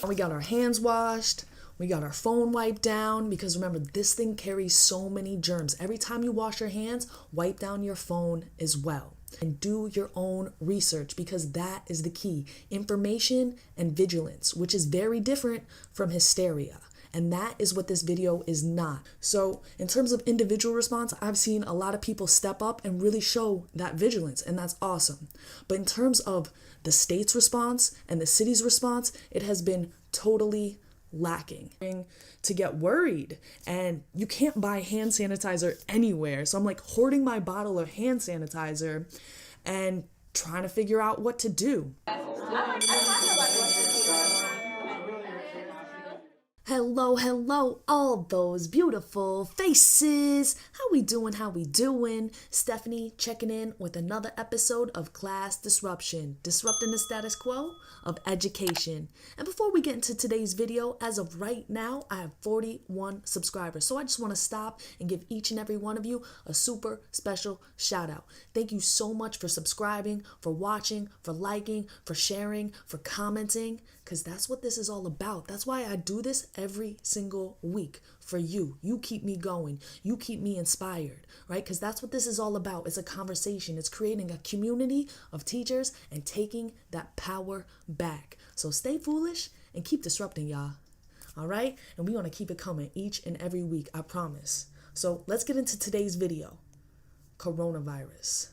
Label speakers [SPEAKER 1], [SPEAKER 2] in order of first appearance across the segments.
[SPEAKER 1] We got our hands washed. We got our phone wiped down because remember, this thing carries so many germs. Every time you wash your hands, wipe down your phone as well. And do your own research because that is the key. Information and vigilance, which is very different from hysteria. And that is what this video is not. So in terms of individual response, I've seen a lot of people step up and really show that vigilance, and that's awesome. But in terms of the state's response and the city's response, it has been totally lacking. To get worried, and you can't buy hand sanitizer anywhere. So I'm like hoarding my bottle of hand sanitizer and trying to figure out what to do. Hello, all those beautiful faces. How we doing? Stephanie checking in with another episode of Class Disruption, disrupting the status quo of education. And before we get into today's video, as of right now, I have 41 subscribers. So I just want to stop and give each and every one of you a super special shout out. Thank you so much for subscribing, for watching, for liking, for sharing, for commenting, because that's what this is all about. That's why I do this every single week for you. You keep me going. You keep me inspired, right? Because that's what this is all about. It's a conversation. It's creating a community of teachers and taking that power back. So stay foolish and keep disrupting, y'all. All right? And we're going to keep it coming each and every week, I promise. So let's get into today's video. Coronavirus.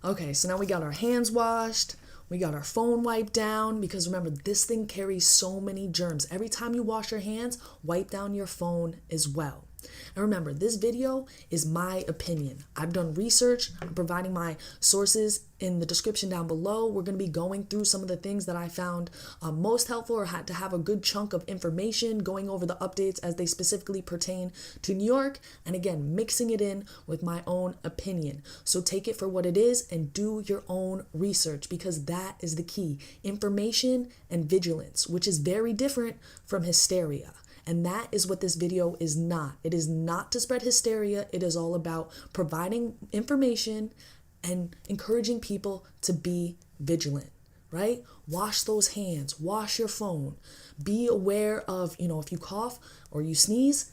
[SPEAKER 1] Okay, so now we got our hands washed. We got our phone wiped down because remember, this thing carries so many germs. Every time you wash your hands, wipe down your phone as well. And remember, this video is my opinion. I've done research. I'm providing my sources in the description down below. We're going to be going through some of the things that I found most helpful or had to have a good chunk of information, going over the updates as they specifically pertain to New York. And again, mixing it in with my own opinion. So take it for what it is and do your own research because that is the key. Information and vigilance, which is very different from hysteria. And that is what this video is not. It is not to spread hysteria. It is all about providing information and encouraging people to be vigilant, right? Wash those hands, wash your phone. Be aware of, if you cough or you sneeze,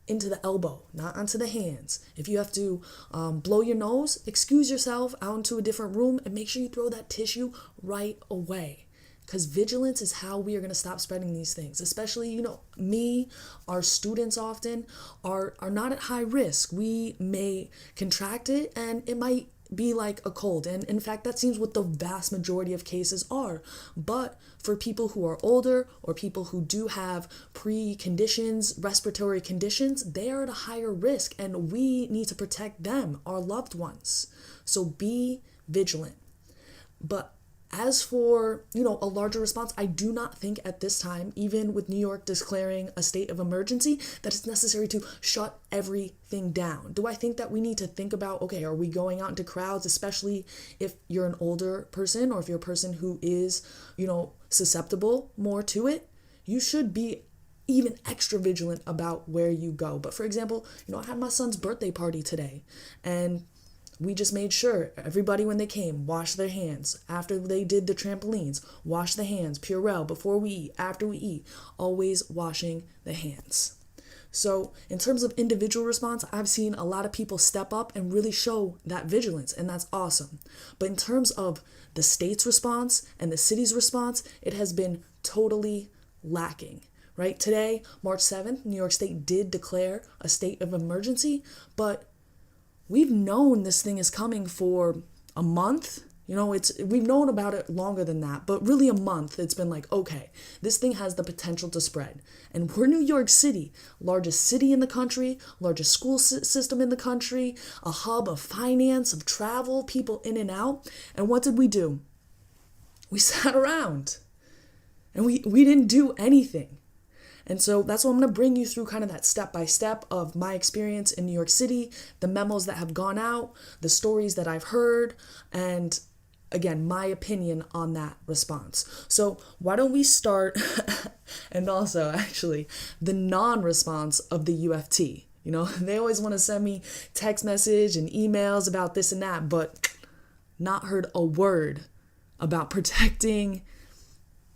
[SPEAKER 1] into the elbow, not onto the hands. If you have to blow your nose, excuse yourself out into a different room and make sure you throw that tissue right away. Because vigilance is how we are going to stop spreading these things. Especially, me, our students often are not at high risk. We may contract it and it might be like a cold. And in fact, that seems what the vast majority of cases are. But for people who are older or people who do have preconditions, respiratory conditions, they are at a higher risk and we need to protect them, our loved ones. So be vigilant. But as for, a larger response, I do not think at this time, even with New York declaring a state of emergency, that it's necessary to shut everything down. Do I think that we need to think about, okay, are we going out into crowds, especially if you're an older person or if you're a person who is, susceptible more to it? You should be even extra vigilant about where you go. But for example, I had my son's birthday party today and we just made sure everybody, when they came, washed their hands. After they did the trampolines, wash the hands, Purell, before we eat, after we eat, always washing the hands. So in terms of individual response, I've seen a lot of people step up and really show that vigilance, and that's awesome. But in terms of the state's response and the city's response, it has been totally lacking. Right? Today, March 7th, New York State did declare a state of emergency, but we've known this thing is coming for a month, we've known about it longer than that, but really a month. It's been like, okay, this thing has the potential to spread. And we're New York City, largest city in the country, largest school system in the country, a hub of finance, of travel, people in and out. And what did we do? We sat around and we didn't do anything. And so that's what I'm going to bring you through, kind of that step by step of my experience in New York City, the memos that have gone out, the stories that I've heard, and again, my opinion on that response. So why don't we start, and also actually the non-response of the UFT. They always want to send me text message and emails about this and that, but not heard a word about protecting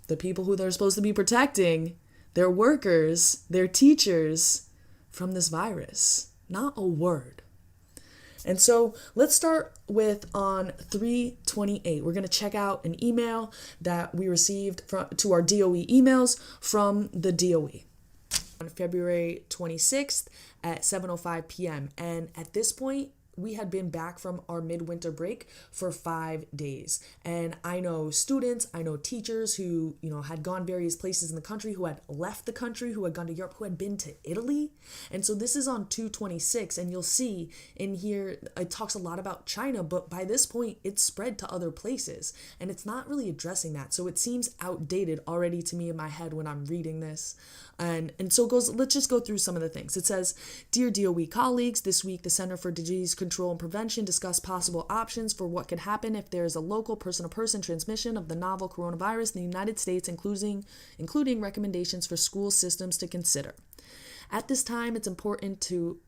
[SPEAKER 1] the people who they're supposed to be protecting, their workers, their teachers, from this virus. Not a word. And so let's start with on 3/28. We're going to check out an email that we received to our DOE emails from the DOE on February 26th at 7:05 p.m. And at this point, we had been back from our midwinter break for 5 days. And I know students, I know teachers who, had gone various places in the country, who had left the country, who had gone to Europe, who had been to Italy. And so this is on 2/26, and you'll see in here, it talks a lot about China, but by this point, it's spread to other places. And it's not really addressing that. So it seems outdated already to me in my head when I'm reading this. And so let's just go through some of the things. It says, "Dear DOE colleagues, this week the Center for Disease Control and Prevention discussed possible options for what could happen if there is a local person-to-person transmission of the novel coronavirus in the United States, including recommendations for school systems to consider. At this time, it's important to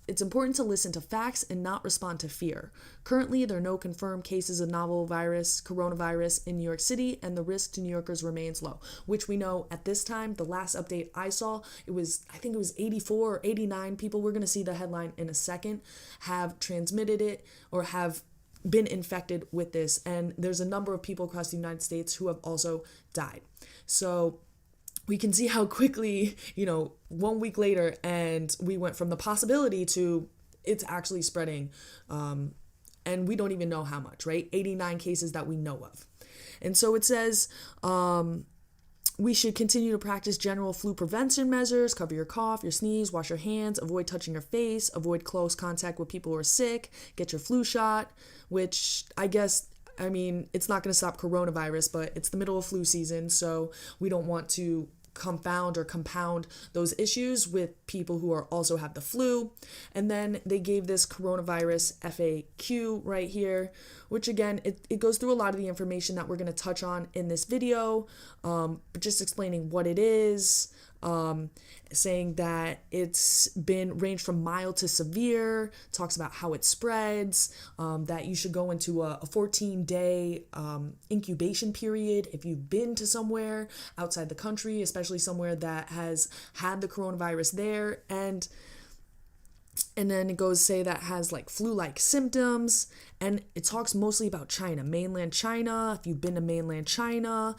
[SPEAKER 1] listen to facts and not respond to fear. Currently, there are no confirmed cases of novel coronavirus in New York City, and the risk to New Yorkers remains low," which we know at this time, the last update I saw, I think it was 84 or 89 people, we're going to see the headline in a second, have transmitted it or have been infected with this. And there's a number of people across the United States who have also died. So we can see how quickly, 1 week later, and we went from the possibility to it's actually spreading. And we don't even know how much, right? 89 cases that we know of. And so it says, we should continue to practice general flu prevention measures, cover your cough, your sneeze, wash your hands, avoid touching your face, avoid close contact with people who are sick, get your flu shot, which it's not going to stop coronavirus, but it's the middle of flu season, so we don't want to compound those issues with people who also have the flu. And then they gave this coronavirus FAQ right here, which again, it goes through a lot of the information that we're going to touch on in this video, but just explaining what it is, saying that it's been ranged from mild to severe, talks about how it spreads, that you should go into a 14-day incubation period if you've been to somewhere outside the country, especially somewhere that has had the coronavirus there. And then it goes say that has like flu-like symptoms, and it talks mostly about China, mainland China, if you've been to mainland China.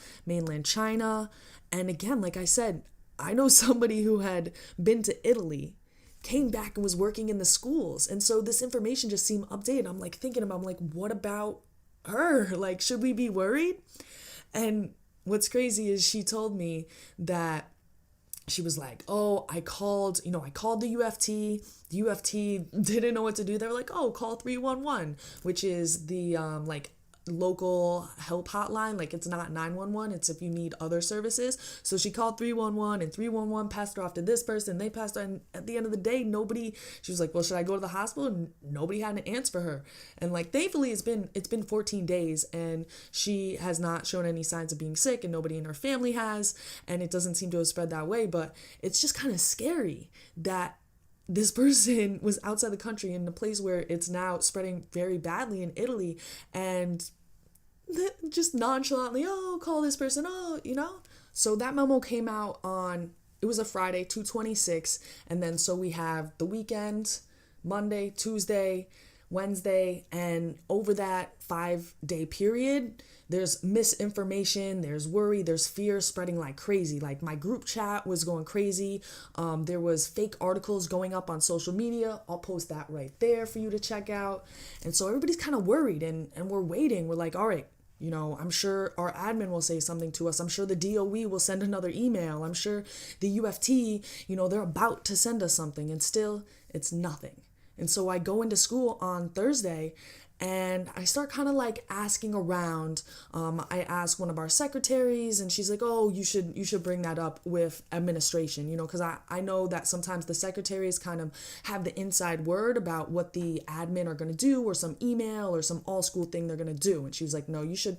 [SPEAKER 1] And again, like I said, I know somebody who had been to Italy, came back and was working in the schools. And so this information just seemed updated. I'm like thinking about, what about her? Like, should we be worried? And what's crazy is she told me that she was like, "Oh, I called the UFT. The UFT didn't know what to do. They were like, oh, call 311, which is the local help hotline. Like, it's not 911, it's if you need other services." So she called 311, and 311 passed her off to this person. They passed her, and at the end of the day, she was like, "Well, should I go to the hospital?" And nobody had an answer for her. And like, thankfully it's been 14 days, and she has not shown any signs of being sick, and nobody in her family has, and it doesn't seem to have spread that way. But it's just kind of scary that this person was outside the country in a place where it's now spreading very badly in Italy, and just nonchalantly, "Oh, call this person, So that memo came out it was a Friday, 2/26, and then so we have the weekend, Monday, Tuesday, Wednesday, and over that 5-day period, there's misinformation, there's worry, there's fear spreading like crazy. Like my group chat was going crazy. There was fake articles going up on social media. I'll post that right there for you to check out. And so everybody's kind of worried, and we're waiting. We're like, all right, I'm sure our admin will say something to us. I'm sure the DOE will send another email. I'm sure the UFT, they're about to send us something, and still it's nothing. And so I go into school on Thursday and I start kind of like asking around. I ask one of our secretaries, and she's like, oh, you should bring that up with administration, because I know that sometimes the secretaries kind of have the inside word about what the admin are going to do, or some email or some all school thing they're going to do. And she was like, no, you should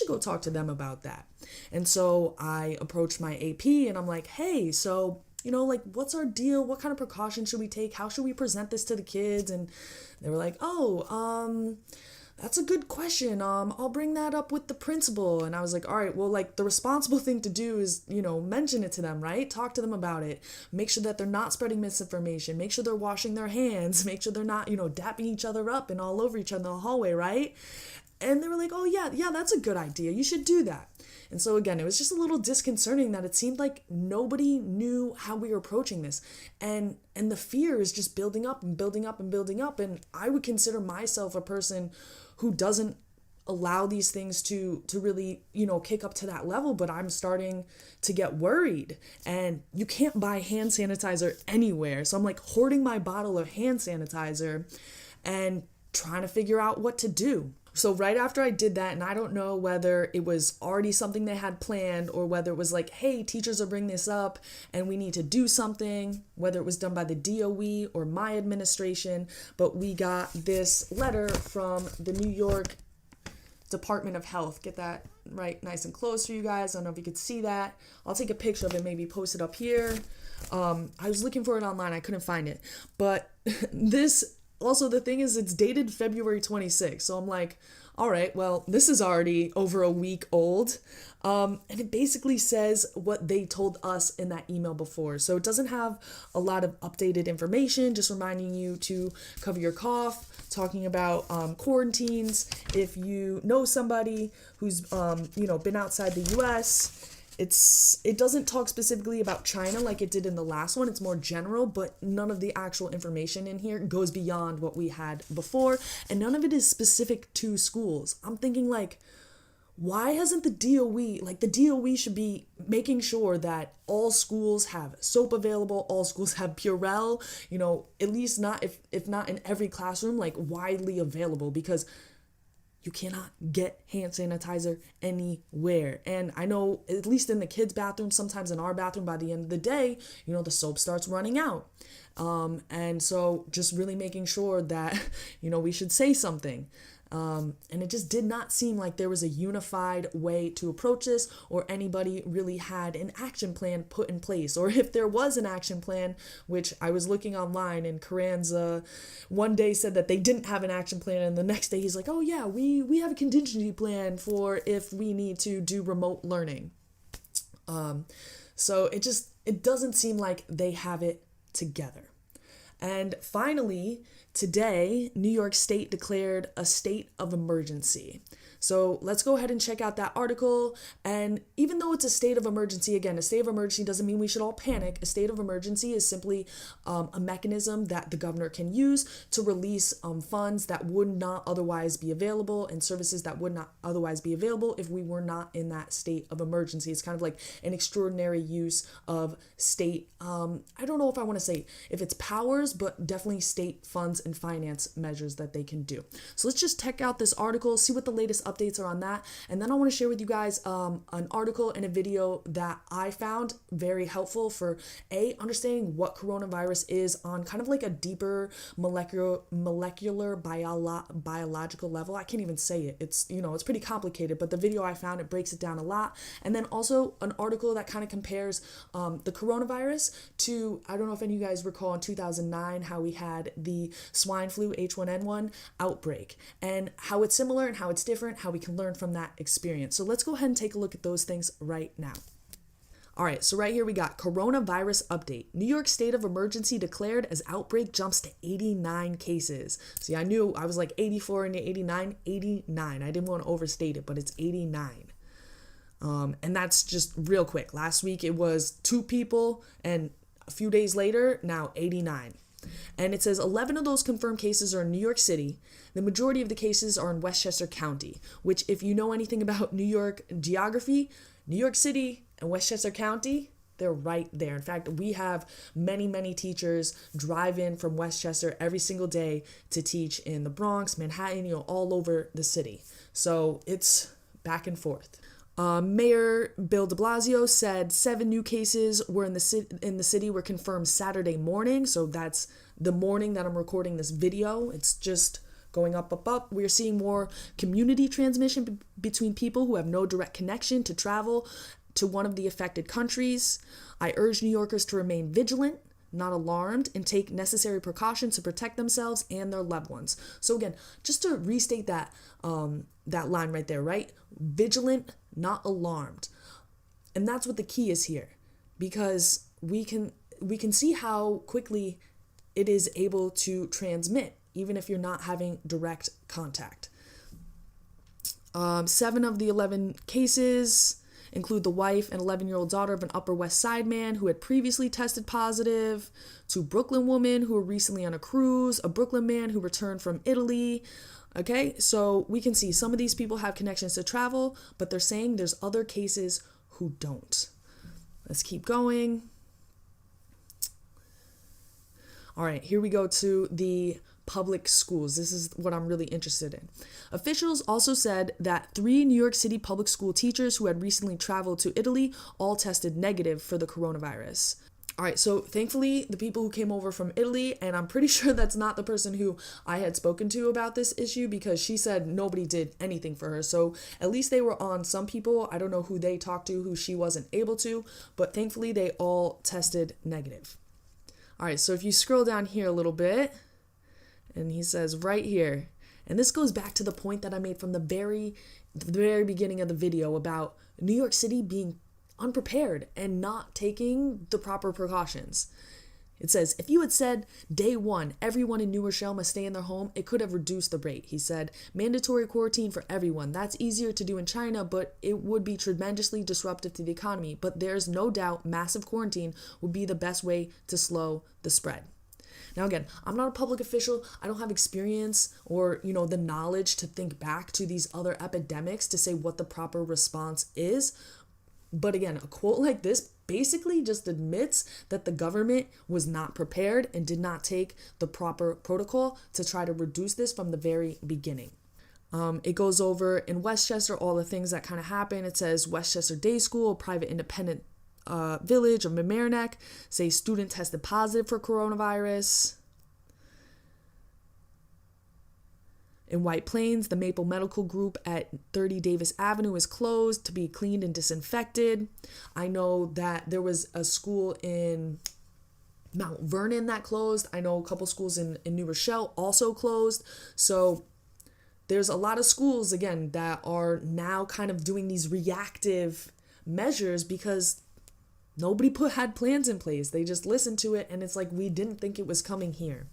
[SPEAKER 1] go talk to them about that. And so I approached my AP and I'm like, hey, so what's our deal? What kind of precautions should we take? How should we present this to the kids? And they were like, oh, that's a good question. I'll bring that up with the principal. And I was like, all right, well, the responsible thing to do is, mention it to them, right? Talk to them about it. Make sure that they're not spreading misinformation. Make sure they're washing their hands. Make sure they're not, dapping each other up and all over each other in the hallway, right? And they were like, oh, yeah, that's a good idea. You should do that. And so again, it was just a little disconcerting that it seemed like nobody knew how we were approaching this. And the fear is just building up and building up and building up. And I would consider myself a person who doesn't allow these things to really, kick up to that level, but I'm starting to get worried. And you can't buy hand sanitizer anywhere. So I'm like hoarding my bottle of hand sanitizer and trying to figure out what to do. So right after I did that, and I don't know whether it was already something they had planned or whether it was like, hey, teachers are bringing this up and we need to do something, whether it was done by the DOE or my administration, but we got this letter from the New York Department of Health. Get that right nice and close for you guys. I don't know if you could see that. I'll take a picture of it, maybe post it up here. I was looking for it online. I couldn't find it. But this... Also, the thing is, it's dated February 26th. So I'm like, all right, well, this is already over a week old. And it basically says what they told us in that email before. So it doesn't have a lot of updated information, just reminding you to cover your cough, talking about quarantines. If you know somebody who's, been outside the U.S., it doesn't talk specifically about China like it did in the last one. It's more general, but none of the actual information in here goes beyond what we had before, and none of it is specific to schools. I'm thinking why hasn't the DOE, the DOE should be making sure that all schools have soap available, all schools have Purell, at least not, if not in every classroom, widely available, because you cannot get hand sanitizer anywhere. And I know, at least in the kids' bathroom, sometimes in our bathroom, by the end of the day, the soap starts running out. And so just really making sure that, we should say something. And it just did not seem like there was a unified way to approach this, or anybody really had an action plan put in place. Or if there was an action plan, which I was looking online, and Carranza one day said that they didn't have an action plan, and the next day he's like, oh yeah, we have a contingency plan for if we need to do remote learning. So it doesn't seem like they have it together. And finally, today, New York State declared a state of emergency. So let's go ahead and check out that article. And even though it's a state of emergency, again, a state of emergency doesn't mean we should all panic. A state of emergency is simply a mechanism that the governor can use to release funds that would not otherwise be available, and services that would not otherwise be available if we were not in that state of emergency. It's kind of like an extraordinary use of state, I don't know if I want to say if it's powers, but definitely state funds and finance measures that they can do. So let's just check out this article, see what the latest updates are on that. And then I want to share with you guys an article and a video that I found very helpful for understanding what coronavirus is on kind of like a deeper molecular biological level. I can't even say it. It's pretty complicated, but the video I found, it breaks it down a lot. And then also an article that kind of compares the coronavirus to, I don't know if any of you guys recall in 2009 how we had the swine flu H1N1 outbreak, and how it's similar and how it's different, how we can learn from that experience. So let's go ahead and take a look at those things right now. All right, so right here we got coronavirus update. New York state of emergency declared as outbreak jumps to 89 cases. See, I knew I was like 84 and 89, 89. I didn't want to overstate it, but it's 89. And that's just real quick. Last week it was 2 people, and a few days later, now 89. And it says 11 of those confirmed cases are in New York City. The majority of the cases are in Westchester County, which, if you know anything about New York geography, New York City and Westchester County, they're right there. In fact, we have many teachers drive in from Westchester every single day to teach in the Bronx, Manhattan, all over the city. So it's back and forth. Mayor Bill de Blasio said 7 new cases were in the city were confirmed Saturday morning. So that's the morning that I'm recording this video. It's just going up. We're seeing more community transmission between people who have no direct connection to travel to one of the affected countries. I urge New Yorkers to remain vigilant, not alarmed, and take necessary precautions to protect themselves and their loved ones. So again, just to restate that line right there, right? Vigilant, not alarmed. And that's what the key is here, because we can see how quickly it is able to transmit, even if you're not having direct contact. 7 of the 11 cases include the wife and 11-year-old daughter of an Upper West Side man who had previously tested positive, 2 Brooklyn women who were recently on a cruise, a Brooklyn man who returned from Italy. Okay, so we can see some of these people have connections to travel, but they're saying there's other cases who don't. Let's keep going. All right, here we go to the public schools. This is what I'm really interested in. Officials also said that 3 New York City public school teachers who had recently traveled to Italy all tested negative for the coronavirus. All right, so thankfully, the people who came over from Italy, and I'm pretty sure that's not the person who I had spoken to about this issue, because she said nobody did anything for her. So at least they were on some people. I don't know who they talked to, who she wasn't able to, but thankfully they all tested negative. All right, so if you scroll down here a little bit, and he says right here, and this goes back to the point that I made from the very beginning of the video about New York City being unprepared and not taking the proper precautions. It says, if you had said day 1, everyone in New Rochelle must stay in their home, it could have reduced the rate. He said, mandatory quarantine for everyone. That's easier to do in China, but it would be tremendously disruptive to the economy. But there's no doubt massive quarantine would be the best way to slow the spread. Now, again, I'm not a public official. I don't have experience or, the knowledge to think back to these other epidemics to say what the proper response is. But again, a quote like this basically just admits that the government was not prepared and did not take the proper protocol to try to reduce this from the very beginning. It goes over in Westchester all the things that kind of happen. It says Westchester Day School, a private independent village of Mamaroneck, say student tested positive for coronavirus. In White Plains, the Maple Medical Group at 30 Davis Avenue is closed to be cleaned and disinfected. I know that there was a school in Mount Vernon that closed. I know a couple schools in New Rochelle also closed. So there's a lot of schools, again, that are now kind of doing these reactive measures because nobody had plans in place. They just listened to it, and it's like we didn't think it was coming here.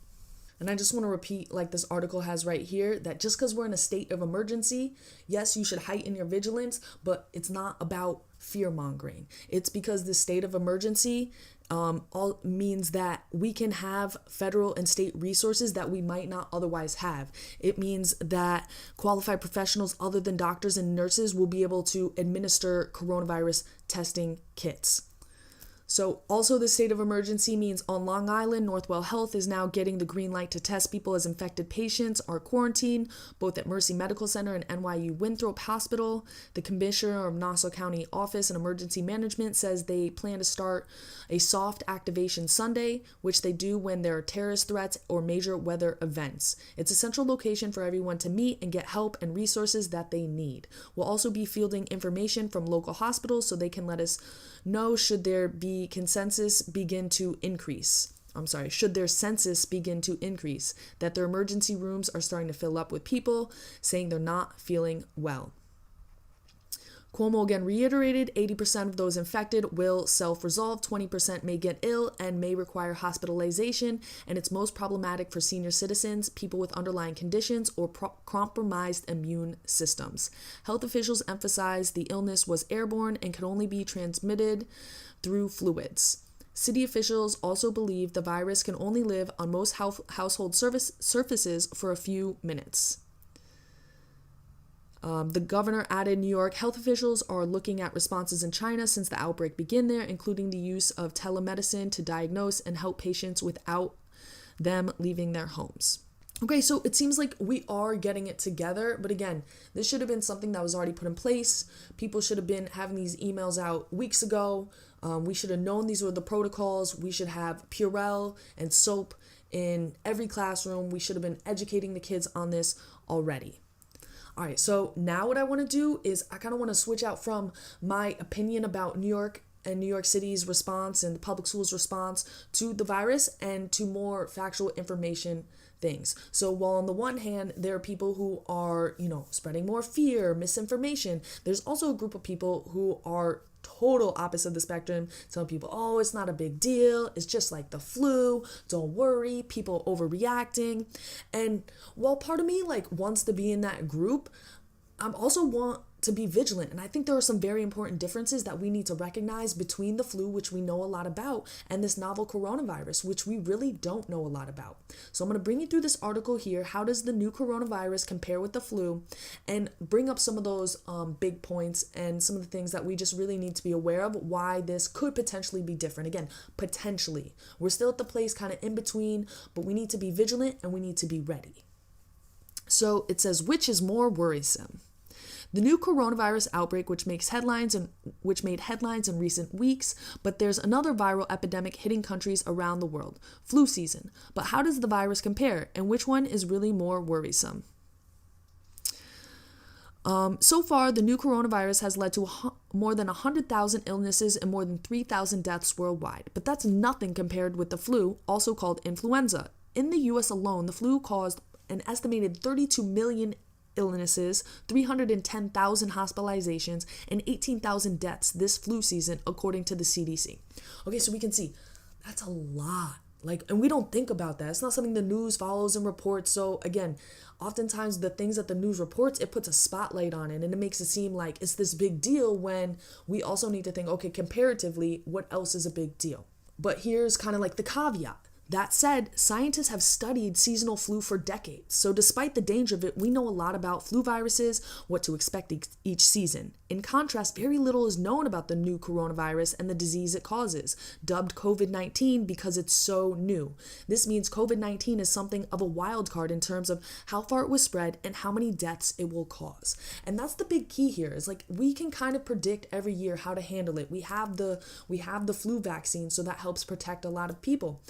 [SPEAKER 1] And I just want to repeat, like this article has right here, that just because we're in a state of emergency, yes, you should heighten your vigilance, but it's not about fear-mongering. It's because the state of emergency all means that we can have federal and state resources that we might not otherwise have. It means that qualified professionals other than doctors and nurses will be able to administer coronavirus testing kits. So also the state of emergency means on Long Island, Northwell Health is now getting the green light to test people as infected patients are quarantined, both at Mercy Medical Center and NYU Winthrop Hospital. The commissioner of Nassau County Office and Emergency Management says they plan to start a soft activation Sunday, which they do when there are terrorist threats or major weather events. It's a central location for everyone to meet and get help and resources that they need. We'll also be fielding information from local hospitals so they can let us know should their census begin to increase, that their emergency rooms are starting to fill up with people saying they're not feeling well. Cuomo again reiterated 80% of those infected will self-resolve, 20% may get ill and may require hospitalization, and it's most problematic for senior citizens, people with underlying conditions, or compromised immune systems. Health officials emphasized the illness was airborne and could only be transmitted through fluids. City officials also believe the virus can only live on most household surfaces for a few minutes. The governor added New York health officials are looking at responses in China since the outbreak began there, including the use of telemedicine to diagnose and help patients without them leaving their homes. Okay, so it seems like we are getting it together, but again, this should have been something that was already put in place. People should have been having these emails out weeks ago. We should have known these were the protocols. We should have Purell and soap in every classroom. We should have been educating the kids on this already. All right, so now what I want to do is I kind of want to switch out from my opinion about New York and New York City's response and the public schools' response to the virus and to more factual information things. So while on the one hand, there are people who are, spreading more fear, misinformation, there's also a group of people who are total opposite of the spectrum, telling people, oh, it's not a big deal, it's just like the flu, don't worry, people overreacting. And while part of me wants to be in that group, I also want to be vigilant. And I think there are some very important differences that we need to recognize between the flu, which we know a lot about, and this novel coronavirus, which we really don't know a lot about. So I'm going to bring you through this article here. How does the new coronavirus compare with the flu? And bring up some of those big points and some of the things that we just really need to be aware of, why this could potentially be different. Again, potentially. We're still at the place kind of in between, but we need to be vigilant and we need to be ready. So it says, which is more worrisome? The new coronavirus outbreak, which made headlines in recent weeks, but there's another viral epidemic hitting countries around the world, flu season. But how does the virus compare, and which one is really more worrisome? So far, the new coronavirus has led to more than 100,000 illnesses and more than 3,000 deaths worldwide. But that's nothing compared with the flu, also called influenza. In the U.S. alone, the flu caused an estimated 32 million illnesses, 310,000 hospitalizations, and 18,000 deaths this flu season, according to the CDC. Okay, so we can see that's a lot. And we don't think about that. It's not something the news follows and reports. So again, oftentimes the things that the news reports, it puts a spotlight on it and it makes it seem like it's this big deal when we also need to think, okay, comparatively, what else is a big deal? But here's kind of the caveat. That said, scientists have studied seasonal flu for decades, so despite the danger of it, we know a lot about flu viruses, what to expect each season. In contrast, very little is known about the new coronavirus and the disease it causes, dubbed COVID-19 because it's so new. This means COVID-19 is something of a wild card in terms of how far it was spread and how many deaths it will cause. And that's the big key here, is we can kind of predict every year how to handle it. We have the flu vaccine, so that helps protect a lot of people.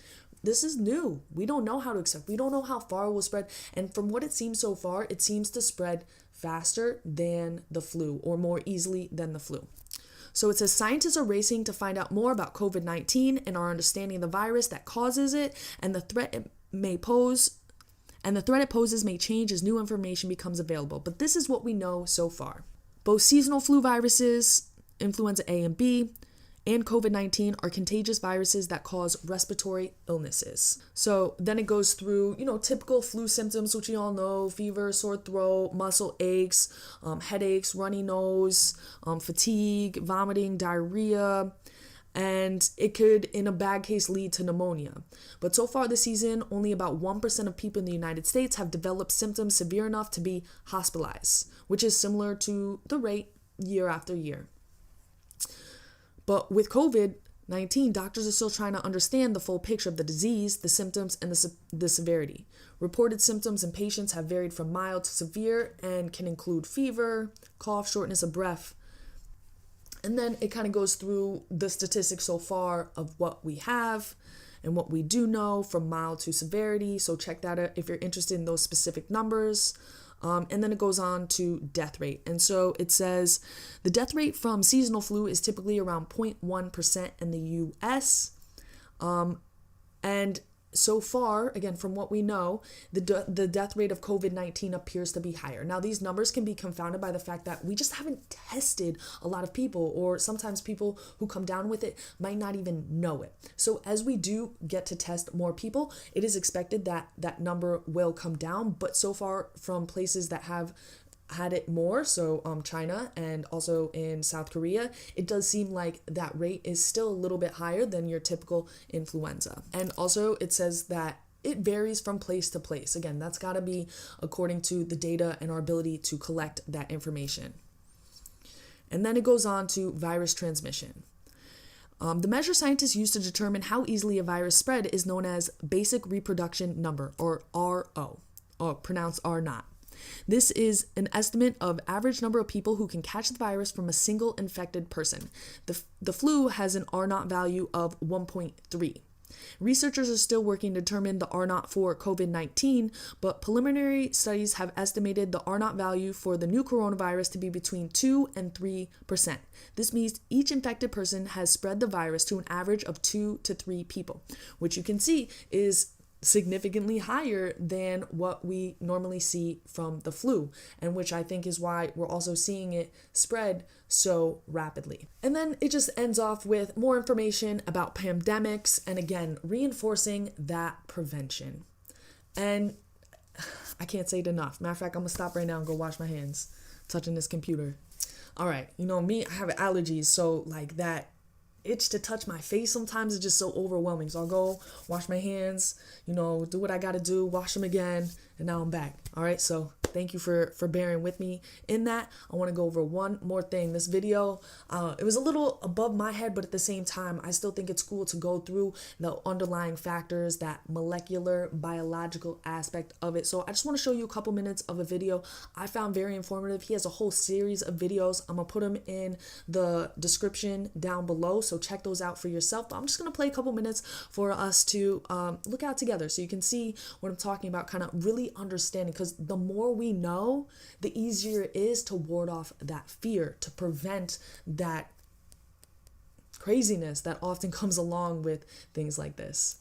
[SPEAKER 1] This is new. We don't know how to accept. We don't know how far it will spread. And from what it seems so far, it seems to spread faster than the flu, or more easily than the flu. So it says scientists are racing to find out more about COVID-19 and our understanding of the virus that causes it and the threat it may pose. And the threat it poses may change as new information becomes available. But this is what we know so far. Both seasonal flu viruses, influenza A and B, and COVID-19 are contagious viruses that cause respiratory illnesses. So then it goes through, typical flu symptoms, which you all know: fever, sore throat, muscle aches, headaches, runny nose, fatigue, vomiting, diarrhea, and it could, in a bad case, lead to pneumonia. But so far this season, only about 1% of people in the United States have developed symptoms severe enough to be hospitalized, which is similar to the rate year after year. But with COVID-19, doctors are still trying to understand the full picture of the disease, the symptoms, and the severity. Reported symptoms in patients have varied from mild to severe and can include fever, cough, shortness of breath. And then it kind of goes through the statistics so far of what we have and what we do know from mild to severity. So check that out if you're interested in those specific numbers. And then it goes on to death rate. And so it says the death rate from seasonal flu is typically around 0.1% in the US. And so far, again, from what we know, the death rate of COVID-19 appears to be higher. Now, these numbers can be confounded by the fact that we just haven't tested a lot of people, or sometimes people who come down with it might not even know it. So as we do get to test more people, it is expected that that number will come down. But so far, from places that have had it more, so China and also in South Korea, it does seem like that rate is still a little bit higher than your typical influenza. And also it says that it varies from place to place. Again, that's got to be according to the data and our ability to collect that information. And then it goes on to virus transmission. The measure scientists use to determine how easily a virus spread is known as basic reproduction number, or RO, or pronounced R not. This is an estimate of average number of people who can catch the virus from a single infected person. The flu has an R0 value of 1.3. Researchers are still working to determine the R0 for COVID-19, but preliminary studies have estimated the R0 value for the new coronavirus to be between 2 and 3%. This means each infected person has spread the virus to an average of 2 to 3 people, which you can see is significantly higher than what we normally see from the flu, and which I think is why we're also seeing it spread so rapidly. And then it just ends off with more information about pandemics, and again, reinforcing that prevention. And I can't say it enough. Matter of fact, I'm gonna stop right now and go wash my hands touching this computer. All right, you know me, I have allergies, so like that itch to touch my face sometimes is just so overwhelming. So I'll go wash my hands, do what I gotta do, wash them again, and now I'm back. All right, so thank you for bearing with me in that. I want to go over one more thing. This video, it was a little above my head, but at the same time, I still think it's cool to go through the underlying factors, that molecular, biological aspect of it. So I just want to show you a couple minutes of a video I found very informative. He has a whole series of videos. I'm going to put them in the description down below, so check those out for yourself. But I'm just going to play a couple minutes for us to look at together so you can see what I'm talking about, kind of really understanding, because the more we know, the easier it is to ward off that fear, to prevent that craziness that often comes along with things like this.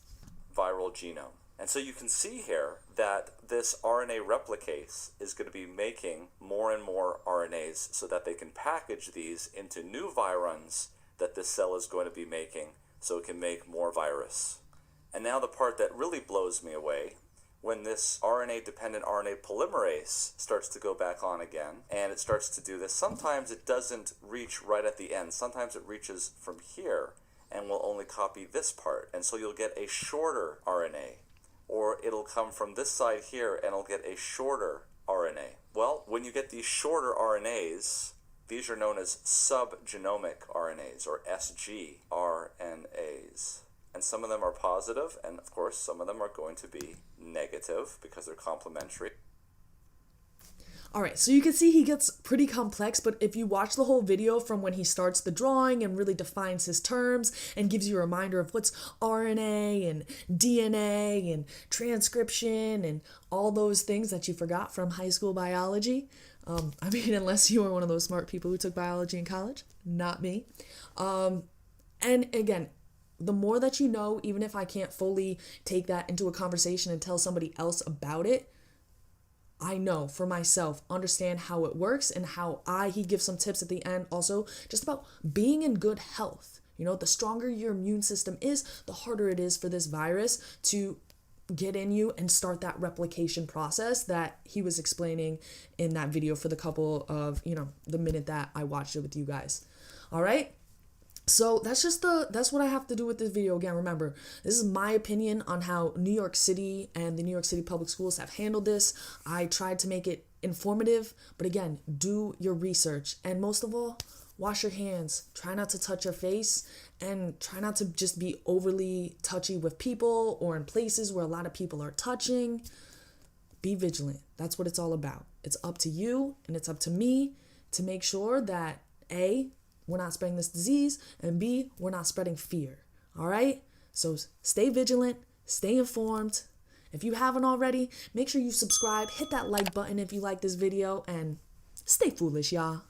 [SPEAKER 2] Viral genome. And so you can see here that this RNA replicase is going to be making more and more RNAs so that they can package these into new virons that this cell is going to be making so it can make more virus. And now the part that really blows me away, when this RNA-dependent RNA polymerase starts to go back on again, and it starts to do this, sometimes it doesn't reach right at the end. Sometimes it reaches from here and will only copy this part. And so you'll get a shorter RNA, or it'll come from this side here and it'll get a shorter RNA. Well, when you get these shorter RNAs, these are known as subgenomic RNAs, or sgRNAs. And some of them are positive, and of course some of them are going to be negative because they're complementary.
[SPEAKER 1] All right, so you can see he gets pretty complex, but if you watch the whole video from when he starts the drawing and really defines his terms and gives you a reminder of what's RNA and DNA and transcription and all those things that you forgot from high school biology, unless you were one of those smart people who took biology in college, not me. And again, the more that you know, even if I can't fully take that into a conversation and tell somebody else about it, I know for myself, understand how it works, and how he gives some tips at the end also just about being in good health. The stronger your immune system is, the harder it is for this virus to get in you and start that replication process that he was explaining in that video for the couple of, the minute that I watched it with you guys. All right. So that's what I have to do with this video. Again, remember, this is my opinion on how New York City and the New York City public schools have handled this. I tried to make it informative, but again, do your research. And most of all, wash your hands. Try not to touch your face, and try not to just be overly touchy with people or in places where a lot of people are touching. Be vigilant. That's what it's all about. It's up to you and it's up to me to make sure that A, we're not spreading this disease, and B, we're not spreading fear. All right? So stay vigilant, stay informed. If you haven't already, make sure you subscribe, hit that like button if you like this video, and stay foolish, y'all.